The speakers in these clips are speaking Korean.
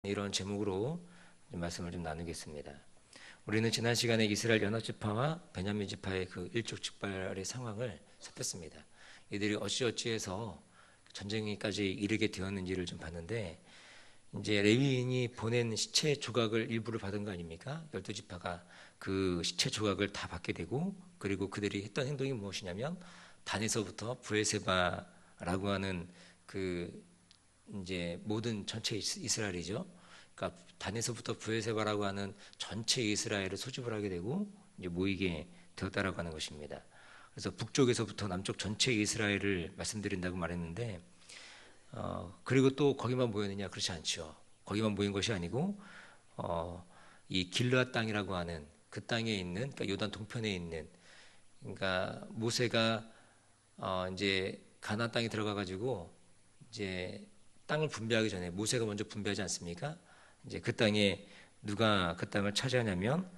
이런 제목으로 말씀을 좀 나누겠습니다. 우리는 지난 시간에 이스라엘 연합지파와 베냐민 지파의 그 일촉즉발의 상황을 살폈습니다. 이들이 어찌어찌해서 전쟁까지 이르게 되었는지를 좀 봤는데, 이제 레위인이 보낸 시체 조각을 일부를 받은 거 아닙니까? 12지파가 그 시체 조각을 다 받게 되고, 그리고 그들이 했던 행동이 무엇이냐면 단에서부터 브에세바라고 하는 그 이제 모든 전체 이스라엘이죠. 그러니까 단에서부터 브에세바라고 하는 전체 이스라엘을 소집을 하게 되고 이제 모이게 되었다라고 하는 것입니다. 그래서 북쪽에서부터 남쪽 전체 이스라엘을 말씀드린다고 말했는데, 그리고 또 거기만 모였느냐? 그렇지 않죠. 거기만 모인 것이 아니고 이 길르앗 땅이라고 하는 그 땅에 있는, 그러니까 요단 동편에 있는, 그러니까 모세가 이제 가나안 땅에 들어가 가지고 이제 땅을 분배하기 전에 모세가 먼저 분배하지 않습니까? 이제 그 땅에 누가 그 땅을 차지하냐면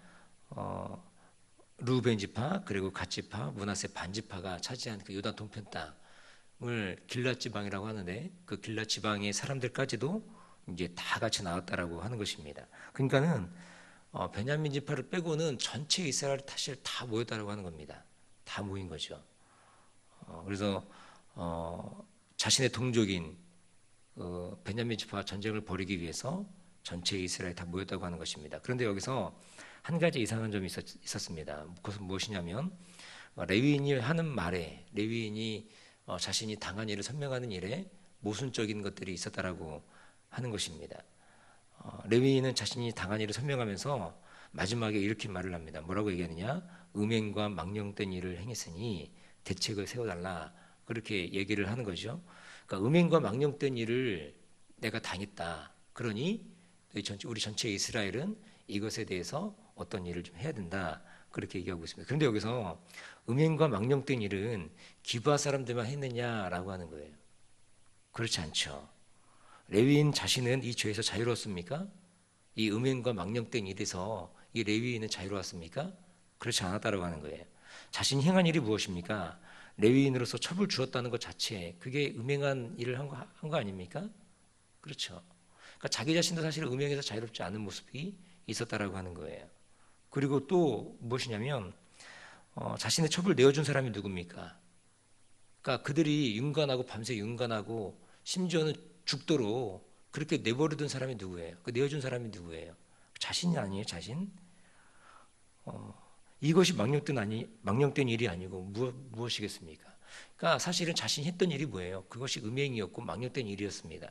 루벤 지파, 그리고 갓 지파, 므낫세 반 지파가 차지한 그 요단 동편 땅을 길랏 지방이라고 하는데, 그 길랏 지방의 사람들까지도 이제 다 같이 나왔다라고 하는 것입니다. 그러니까는 베냐민 지파를 빼고는 전체 이스라엘 사실 다 모였다라고 하는 겁니다. 다 모인 거죠. 그래서 자신의 동족인 베냐민 지파와 전쟁을 벌이기 위해서 전체 이스라엘이 다 모였다고 하는 것입니다. 그런데 여기서 한 가지 이상한 점이 있었습니다. 그것은 무엇이냐면 레위인이 하는 말에, 레위인이 자신이 당한 일을 설명하는 일에 모순적인 것들이 있었다라고 하는 것입니다. 레위인은 자신이 당한 일을 설명하면서 마지막에 이렇게 말을 합니다. 뭐라고 얘기하느냐? 음행과 망령된 일을 행했으니 대책을 세워달라, 그렇게 얘기를 하는 거죠. 그러니까 음행과 망령된 일을 내가 당했다. 그러니 우리 전체 이스라엘은 이것에 대해서 어떤 일을 좀 해야 된다, 그렇게 얘기하고 있습니다. 그런데 여기서 음행과 망령된 일은 기브아 사람들만 했느냐라고 하는 거예요. 그렇지 않죠. 레위인 자신은 이 죄에서 자유로웠습니까? 이 음행과 망령된 일에서 이 레위인은 자유로웠습니까? 그렇지 않았다라고 하는 거예요. 자신이 행한 일이 무엇입니까? 레위인으로서 첩을 주었다는 것 자체, 그게 음행한 일을 한 거 아닙니까? 그렇죠. 그러니까 자기 자신도 사실 음행에서 자유롭지 않은 모습이 있었다라고 하는 거예요. 그리고 또 무엇이냐면 자신의 첩을 내어준 사람이 누굽니까? 그러니까 그들이 윤관하고 밤새 윤관하고 심지어는 죽도록 그렇게 내버려둔 사람이 누구예요? 그 내어준 사람이 누구예요? 자신이 아니에요, 자신? 이것이 망령된 일이 아니고 무엇이겠습니까? 그러니까 사실은 자신이 했던 일이 뭐예요? 그것이 음행이었고 망령된 일이었습니다.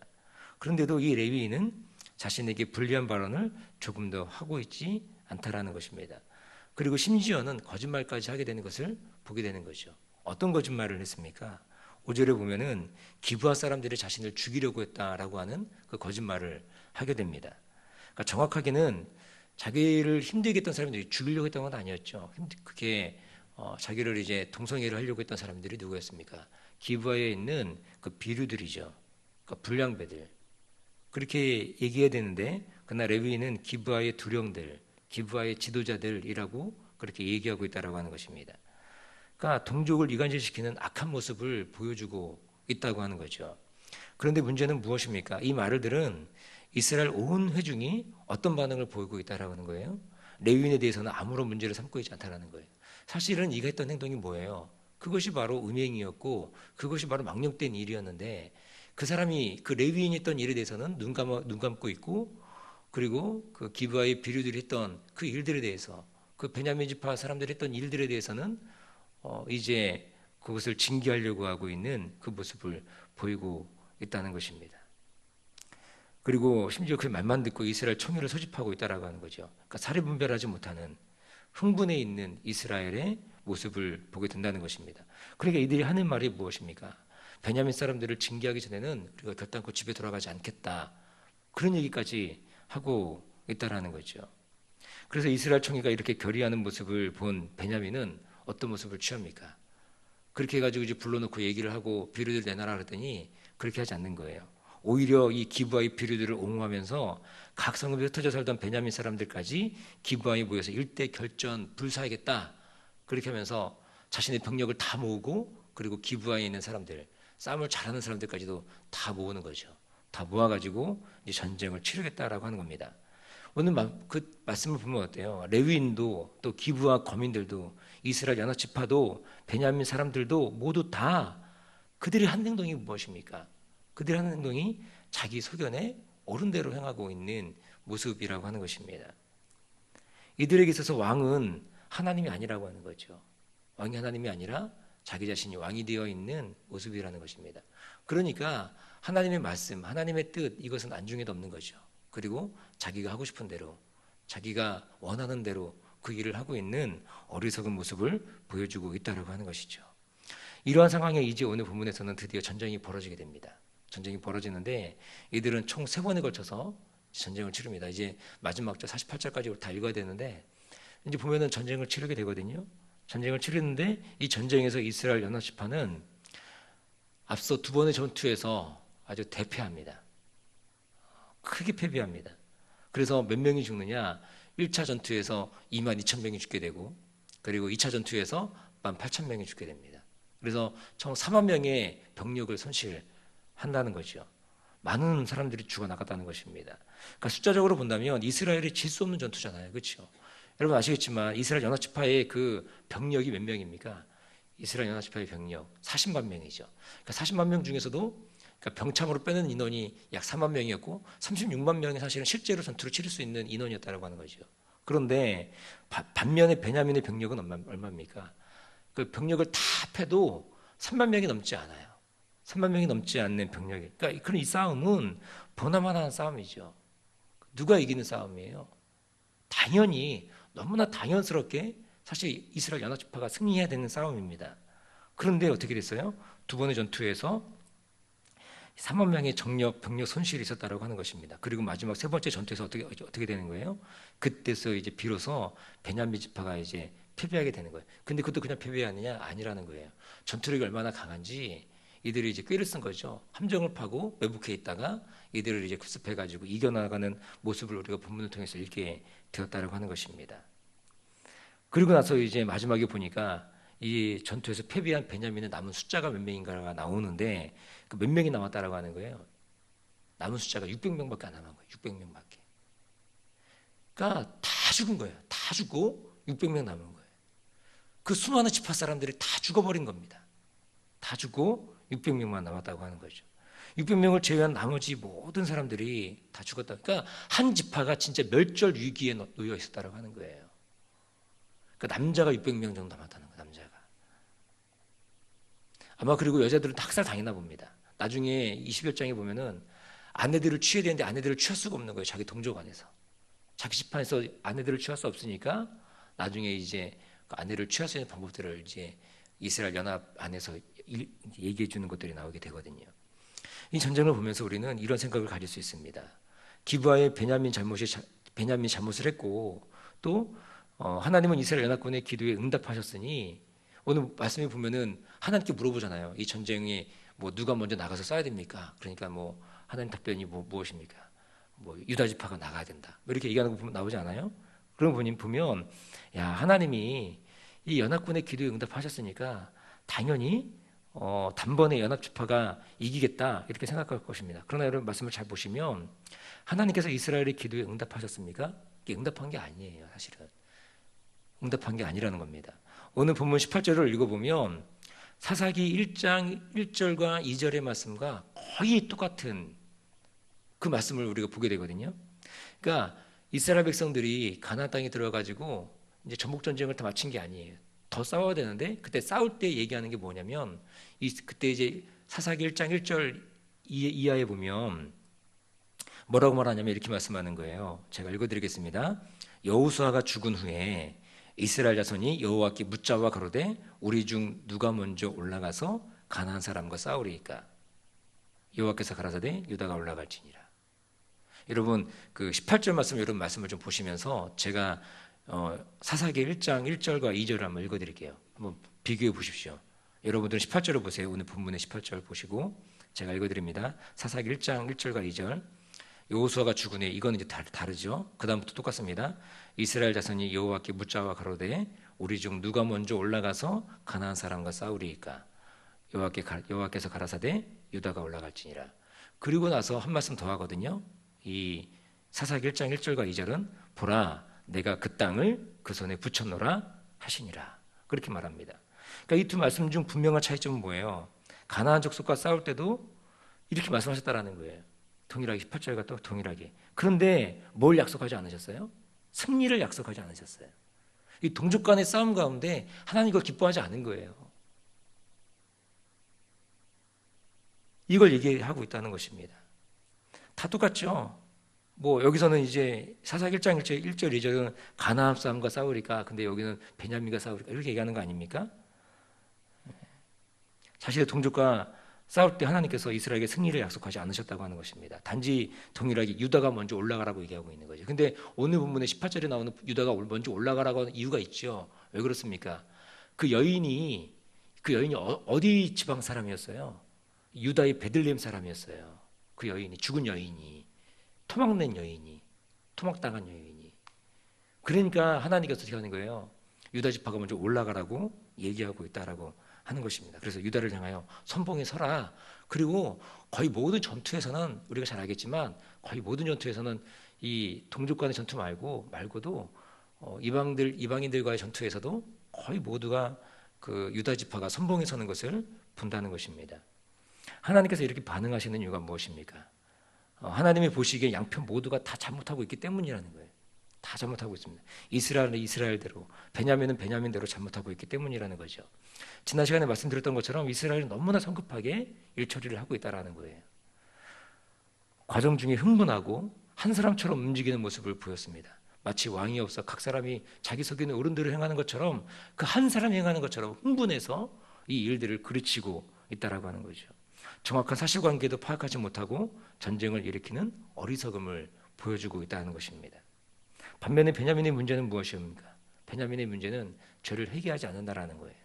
그런데도 이 레위인은 자신에게 불리한 발언을 조금 더 하고 있지 않다라는 것입니다. 그리고 심지어는 거짓말까지 하게 되는 것을 보게 되는 거죠. 어떤 거짓말을 했습니까? 5절에 보면은 기브아 사람들이 자신을 죽이려고 했다라고 하는 그 거짓말을 하게 됩니다. 그러니까 정확하게는 자기를 힘들게 했던 사람들이 죽이려고 했던 건 아니었죠. 그게 자기를 이제 동성애를 하려고 했던 사람들이 누구였습니까? 기브아에 있는 그 비류들이죠. 그 불량배들. 그렇게 얘기해야 되는데, 그러나 레위인은 기브아의 두령들, 기브아의 지도자들이라고 그렇게 얘기하고 있다라고 하는 것입니다. 그러니까 동족을 이간질시키는 악한 모습을 보여주고 있다고 하는 거죠. 그런데 문제는 무엇입니까? 이 말들은 이스라엘 온 회중이 어떤 반응을 보이고 있다라고 하는 거예요? 레위인에 대해서는 아무런 문제를 삼고 있지 않다라는 거예요. 사실은 이가 했던 행동이 뭐예요? 그것이 바로 음행이었고 그것이 바로 망령된 일이었는데, 그 사람이 그 레위인이 했던 일에 대해서는 눈 감고 있고, 그리고 그 기브아의 비류들이 했던 그 일들에 대해서, 그 베냐민 지파 사람들이 했던 일들에 대해서는 이제 그것을 징계하려고 하고 있는 그 모습을 보이고 있다는 것입니다. 그리고 심지어 그 말만 듣고 이스라엘 총회를 소집하고 있다라고 하는 거죠. 그러니까 사리분별하지 못하는 흥분해 있는 이스라엘의 모습을 보게 된다는 것입니다. 그러니까 이들이 하는 말이 무엇입니까? 베냐민 사람들을 징계하기 전에는 우리가 결단코 집에 돌아가지 않겠다, 그런 얘기까지 하고 있다라는 거죠. 그래서 이스라엘 총회가 이렇게 결의하는 모습을 본 베냐민은 어떤 모습을 취합니까? 그렇게 해가지고 이제 불러놓고 얘기를 하고 비류들 내놔라 그랬더니 그렇게 하지 않는 거예요. 오히려 이 기브아의 비류들을 옹호하면서 각 성읍에 흩어져 살던 베냐민 사람들까지 기브아에 모여서 일대 결전 불사하겠다, 그렇게 하면서 자신의 병력을 다 모으고, 그리고 기브아에 있는 사람들, 싸움을 잘하는 사람들까지도 다 모으는 거죠. 다 모아가지고 이제 전쟁을 치르겠다라고 하는 겁니다. 오늘 그 말씀을 보면 어때요? 레위인도 또 기브와 거민들도 이스라엘 연합지파도 베냐민 사람들도 모두 다 그들의 한 행동이 무엇입니까? 그들의 한 행동이 자기 소견에 옳은 대로 행하고 있는 모습이라고 하는 것입니다. 이들에게 있어서 왕은 하나님이 아니라고 하는 거죠. 왕이 하나님이 아니라 자기 자신이 왕이 되어 있는 모습이라는 것입니다. 그러니까 하나님의 말씀, 하나님의 뜻, 이것은 안중에도 없는 거죠. 그리고 자기가 하고 싶은 대로, 자기가 원하는 대로 그 일을 하고 있는 어리석은 모습을 보여주고 있다고 하는 것이죠. 이러한 상황에 이제 오늘 본문에서는 드디어 전쟁이 벌어지게 됩니다. 전쟁이 벌어지는데 이들은 총 3번에 걸쳐서 전쟁을 치릅니다. 이제 마지막 절 48절까지 다 읽어야 되는데 이제 보면은 전쟁을 치르게 되거든요. 전쟁을 치르는데 이 전쟁에서 이스라엘 연합지파는 앞서 2번의 전투에서 아주 대패합니다. 크게 패배합니다. 그래서 몇 명이 죽느냐? 1차 전투에서 22,000명이 죽게 되고 그리고 2차 전투에서 18,000명이 죽게 됩니다. 그래서 총 4만 명의 병력을 손실한다는 거죠. 많은 사람들이 죽어나갔다는 것입니다. 그러니까 숫자적으로 본다면 이스라엘이 질 수 없는 전투잖아요. 그렇죠? 여러분 아시겠지만 이스라엘 연합지파의 그 병력이 몇 명입니까? 이스라엘 연합지파의 병력 40만 명이죠. 그러니까 40만 명 중에서도 그러니까 병참으로 빼는 인원이 약 4만 명이었고 36만 명이 사실은 실제로 전투를 치를 수 있는 인원이었다고 하는 거죠. 그런데 반면에 베냐민의 병력은 얼마입니까? 그 병력을 다 패도 3만 명이 넘지 않아요. 3만 명이 넘지 않는 병력이. 그러니까 그런 이 싸움은 보나마나한 싸움이죠. 누가 이기는 싸움이에요? 당연히 너무나 당연스럽게 사실 이스라엘 연합지파가 승리해야 되는 싸움입니다. 그런데 어떻게 됐어요? 2번의 전투에서 3만 명의 병력 손실이 있었다고 하는 것입니다. 그리고 마지막 3번째 전투에서 어떻게 되는 거예요? 그때서 이제 비로소 베냐민 지파가 이제 패배하게 되는 거예요. 근데 그것도 그냥 패배하느냐? 아니라는 거예요. 전투력이 얼마나 강한지 이들이 이제 꾀를 쓴 거죠. 함정을 파고 매복해 있다가 이들을 이제 급습해가지고 이겨나가는 모습을 우리가 본문을 통해서 읽게 되었다고 하는 것입니다. 그리고 나서 이제 마지막에 보니까 이 전투에서 패배한 베냐민의 남은 숫자가 몇 명인가가 나오는데 그 몇 명이 남았다라고 하는 거예요. 남은 숫자가 600명밖에 안 남은 거예요. 600명밖에. 그러니까 다 죽은 거예요. 다 죽고 600명 남은 거예요. 그 수많은 지파 사람들이 다 죽어버린 겁니다. 다 죽고 600명만 남았다고 하는 거죠. 600명을 제외한 나머지 모든 사람들이 다 죽었다. 그러니까 한 지파가 진짜 멸절 위기에 놓여 있었다고 하는 거예요. 그러니까 남자가 600명 정도 남았다는 거예요. 남자가. 아마 그리고 여자들은 다 학살 당했나 봅니다. 나중에 21장에 보면은 아내들을 취해야 되는데 아내들을 취할 수가 없는 거예요. 자기 동족 안에서. 자기 집안에서 아내들을 취할 수 없으니까 나중에 이제 그 아내를 취할 수 있는 방법들을 이제 이스라엘 연합 안에서 얘기해 주는 것들이 나오게 되거든요. 이 전쟁을 보면서 우리는 이런 생각을 가질 수 있습니다. 기브아의 베냐민 잘못을 했고 또 하나님은 이스라엘 연합군의 기도에 응답하셨으니 오늘 말씀에 보면은 하나님께 물어보잖아요. 이 전쟁에 뭐 누가 먼저 나가서 싸야 됩니까? 그러니까 뭐 하나님 답변이 무엇입니까? 뭐 유다 지파가 나가야 된다. 뭐 이렇게 얘기하는 거 보면 나오지 않아요? 그런 분이 보면 야 하나님이 이 연합군의 기도에 응답하셨으니까 당연히 단번에 연합 지파가 이기겠다 이렇게 생각할 것입니다. 그러나 여러분 말씀을 잘 보시면 하나님께서 이스라엘의 기도에 응답하셨습니까? 이게 응답한 게 아니에요. 사실은 응답한 게 아니라는 겁니다. 오늘 본문 18절을 읽어보면 사사기 1장 1절과 2절의 말씀과 거의 똑같은 그 말씀을 우리가 보게 되거든요. 그러니까 이스라엘 백성들이 가나안 땅에 들어가지고 이제 전복 전쟁을 다 마친 게 아니에요. 더 싸워야 되는데 그때 싸울 때 얘기하는 게 뭐냐면 그때 이제 사사기 1장 1절 이하에 보면 뭐라고 말하냐면 이렇게 말씀하는 거예요. 제가 읽어드리겠습니다. 여호수아가 죽은 후에 이스라엘 자손이 여호와께 묻자와 가로되 우리 중 누가 먼저 올라가서 가나안 사람과 싸우리이까 여호와께서 가라사대 유다가 올라갈지니라. 여러분 그 18절 여러분 말씀을 좀 보시면서 제가 사사기 1장 1절과 2절을 한번 읽어드릴게요. 한번 비교해 보십시오. 여러분들은 18절을 보세요. 오늘 본문의 18절 보시고 제가 읽어드립니다. 사사기 1장 1절과 2절. 여호수아가 죽은 후에 이거는 이제 다르죠. 그 다음부터 똑같습니다. 이스라엘 자손이 여호와께 묻자와 가로되 우리 중 누가 먼저 올라가서 가나안 사람과 싸우리이까 여호와께서 가라사대 유다가 올라갈지니라. 그리고 나서 한 말씀 더 하거든요. 이 사사기 1장 1절과 2절은 보라 내가 그 땅을 그 손에 붙여놓으라 하시니라. 그렇게 말합니다. 그러니까 이 두 말씀 중 분명한 차이점은 뭐예요? 가나안 족속과 싸울 때도 이렇게 말씀하셨다라는 거예요. 동일하게 18절과 또 동일하게. 그런데 뭘 약속하지 않으셨어요? 승리를 약속하지 않으셨어요. 이 동족 간의 싸움 가운데 하나님 이걸 기뻐하지 않은 거예요. 이걸 얘기하고 있다는 것입니다. 다 똑같죠. 뭐 여기서는 이제 사사기 1장 1절 2절은 가나안 사람과 싸우리까, 근데 여기는 베냐민과 싸우리까 이렇게 얘기하는 거 아닙니까? 자신의 동족과 싸울 때 하나님께서 이스라엘에게 승리를 약속하지 않으셨다고 하는 것입니다. 단지 동일하게 유다가 먼저 올라가라고 얘기하고 있는 거죠. 근데 오늘 본문에 18절에 나오는 유다가 먼저 올라가라고 하는 이유가 있죠. 왜 그렇습니까? 그 여인이 어디 지방 사람이었어요? 유다의 베들레헴 사람이었어요. 그 여인이, 죽은 여인이, 토막낸 여인이, 토막당한 여인이. 그러니까 하나님께서 어떻게 하는 거예요? 유다 지파가 먼저 올라가라고 얘기하고 있다라고 하는 것입니다. 그래서 유다를 향하여 선봉에 서라. 그리고 거의 모든 전투에서는 우리가 잘 알겠지만 거의 모든 전투에서는 이 동족 간의 전투 말고도 이방인들과의 전투에서도 거의 모두가 그 유다 지파가 선봉에 서는 것을 본다는 것입니다. 하나님께서 이렇게 반응하시는 이유가 무엇입니까? 하나님이 보시기에 양편 모두가 다 잘못하고 있기 때문이라는 거예요. 다 잘못하고 있습니다. 이스라엘은 이스라엘대로, 베냐민은 베냐민대로 잘못하고 있기 때문이라는 거죠. 지난 시간에 말씀드렸던 것처럼 이스라엘은 너무나 성급하게 일처리를 하고 있다는 거예요. 과정 중에 흥분하고 한 사람처럼 움직이는 모습을 보였습니다. 마치 왕이 없어 각 사람이 자기 속에 있는 어른들을 행하는 것처럼, 그 한 사람이 행하는 것처럼 흥분해서 이 일들을 그르치고 있다라고 하는 거죠. 정확한 사실관계도 파악하지 못하고 전쟁을 일으키는 어리석음을 보여주고 있다는 것입니다. 반면에 베냐민의 문제는 무엇입니까? 베냐민의 문제는 죄를 회개하지 않는다라는 거예요.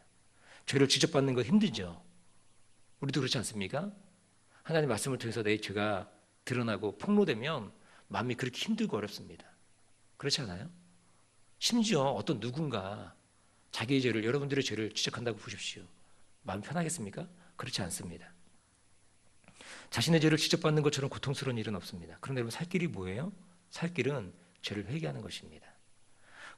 죄를 지적받는 것 힘들죠. 우리도 그렇지 않습니까? 하나님 말씀을 통해서 내 죄가 드러나고 폭로되면 마음이 그렇게 힘들고 어렵습니다. 그렇지 않아요? 심지어 어떤 누군가 자기의 죄를, 여러분들의 죄를 지적한다고 보십시오. 마음 편하겠습니까? 그렇지 않습니다. 자신의 죄를 지적받는 것처럼 고통스러운 일은 없습니다. 그런데 여러분, 살 길이 뭐예요? 살 길은 죄를 회개하는 것입니다.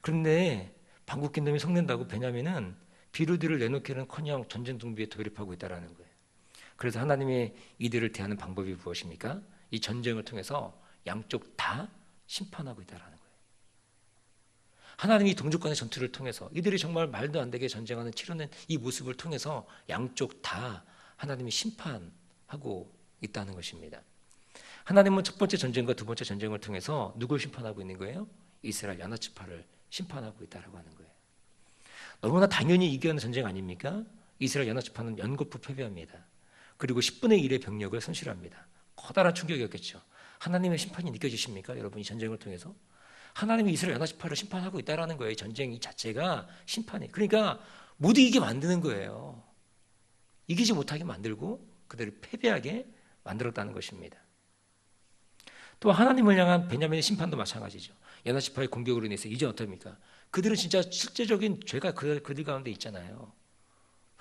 그런데 방귀 놈이 성낸다고 베냐민은 비루디를 내놓기는커녕 전쟁 준비에 돌입하고 있다는 거예요. 그래서 하나님의 이들을 대하는 방법이 무엇입니까? 이 전쟁을 통해서 양쪽 다 심판하고 있다는 거예요. 하나님이 동족 간의 전투를 통해서 이들이 정말 말도 안 되게 전쟁하는 치르는 이 모습을 통해서 양쪽 다 하나님이 심판하고 있다는 것입니다. 하나님은 첫 번째 전쟁과 두 번째 전쟁을 통해서 누굴 심판하고 있는 거예요? 이스라엘 야나지파를 심판하고 있다고 하는 거예요. 너무나 당연히 이겨야 하는 전쟁 아닙니까? 이스라엘 야나지파는 연거푸 패배합니다. 그리고 10분의 1의 병력을 손실합니다. 커다란 충격이었겠죠. 하나님의 심판이 느껴지십니까? 여러분, 이 전쟁을 통해서 하나님이 이스라엘 야나지파를 심판하고 있다는 거예요. 전쟁 이 자체가 심판이. 그러니까 못 이기게 만드는 거예요. 이기지 못하게 만들고 그들을 패배하게 만들었다는 것입니다. 또 하나님을 향한 베냐민의 심판도 마찬가지죠. 야나지파의 공격으로 인해서 이제 어떻습니까? 그들은 진짜 실제적인 죄가 그들 가운데 있잖아요.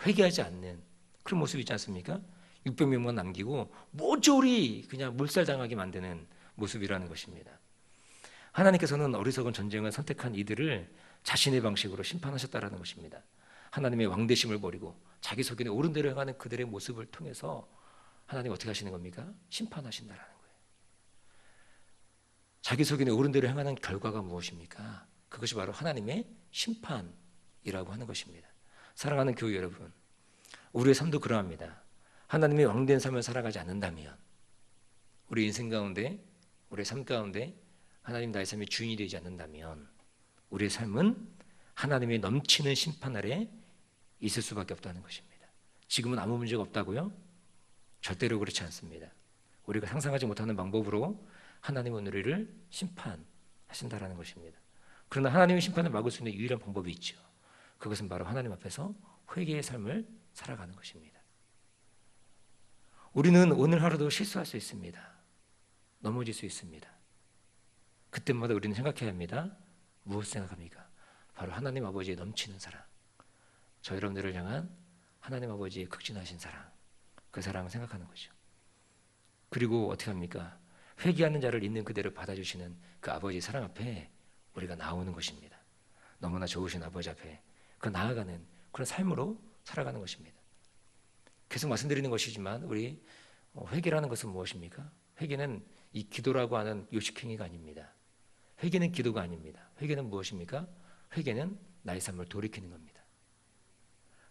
회개하지 않는 그런 모습이 있지 않습니까? 600명만 남기고 모조리 그냥 몰살당하게 만드는 모습이라는 것입니다. 하나님께서는 어리석은 전쟁을 선택한 이들을 자신의 방식으로 심판하셨다는 것입니다. 하나님의 왕대심을 버리고 자기 속에 있는 옳은 대로 행하는 그들의 모습을 통해서 하나님 어떻게 하시는 겁니까? 심판하신다는 거예요. 자기 속에 있는 옳은 대로 행하는 결과가 무엇입니까? 그것이 바로 하나님의 심판이라고 하는 것입니다. 사랑하는 교회 여러분, 우리의 삶도 그러합니다. 하나님의 왕된 삶을 살아가지 않는다면, 우리 인생 가운데, 우리의 삶 가운데 하나님 나의 삶의 주인이 되지 않는다면 우리의 삶은 하나님의 넘치는 심판 아래 있을 수밖에 없다는 것입니다. 지금은 아무 문제가 없다고요? 절대로 그렇지 않습니다. 우리가 상상하지 못하는 방법으로 하나님은 우리를 심판하신다는 것입니다. 그러나 하나님의 심판을 막을 수 있는 유일한 방법이 있죠. 그것은 바로 하나님 앞에서 회개의 삶을 살아가는 것입니다. 우리는 오늘 하루도 실수할 수 있습니다. 넘어질 수 있습니다. 그때마다 우리는 생각해야 합니다. 무엇을 생각합니까? 바로 하나님 아버지의 넘치는 사랑, 저 여러분들을 향한 하나님 아버지의 극진하신 사랑, 그 사랑을 생각하는 거죠. 그리고 어떻게 합니까? 회개하는 자를 있는 그대로 받아주시는 그 아버지의 사랑 앞에 우리가 나오는 것입니다. 너무나 좋으신 아버지 앞에 그 나아가는 그런 삶으로 살아가는 것입니다. 계속 말씀드리는 것이지만 우리 회개라는 것은 무엇입니까? 회개는 이 기도라고 하는 요식행위가 아닙니다. 회개는 기도가 아닙니다. 회개는 무엇입니까? 회개는 나의 삶을 돌이키는 겁니다.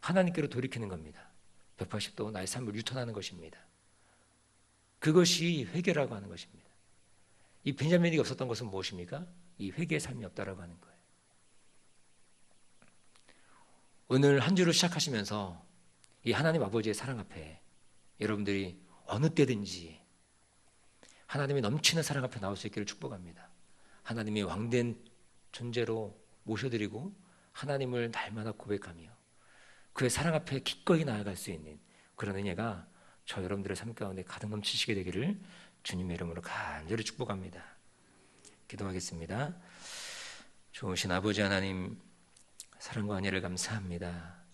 하나님께로 돌이키는 겁니다. 180도 나의 삶을 유턴하는 것입니다. 그것이 회개라고 하는 것입니다. 이 베냐민이 없었던 것은 무엇입니까? 이 회개의 삶이 없다라고 하는 거예요. 오늘 한 주를 시작하시면서 이 하나님 아버지의 사랑 앞에 여러분들이 어느 때든지 하나님의 넘치는 사랑 앞에 나올 수 있기를 축복합니다. 하나님의 왕된 존재로 모셔드리고 하나님을 날마다 고백하며 그의 사랑 앞에 기꺼이 나아갈 수 있는 그런 은혜가 저 여러분들의 삶 가운데 가득 넘치시게 되기를 주님의 이름으로 간절히 축복합니다. 기도하겠습니다. 좋으신 아버지 하나님, 사랑과 은혜를 감사합니다.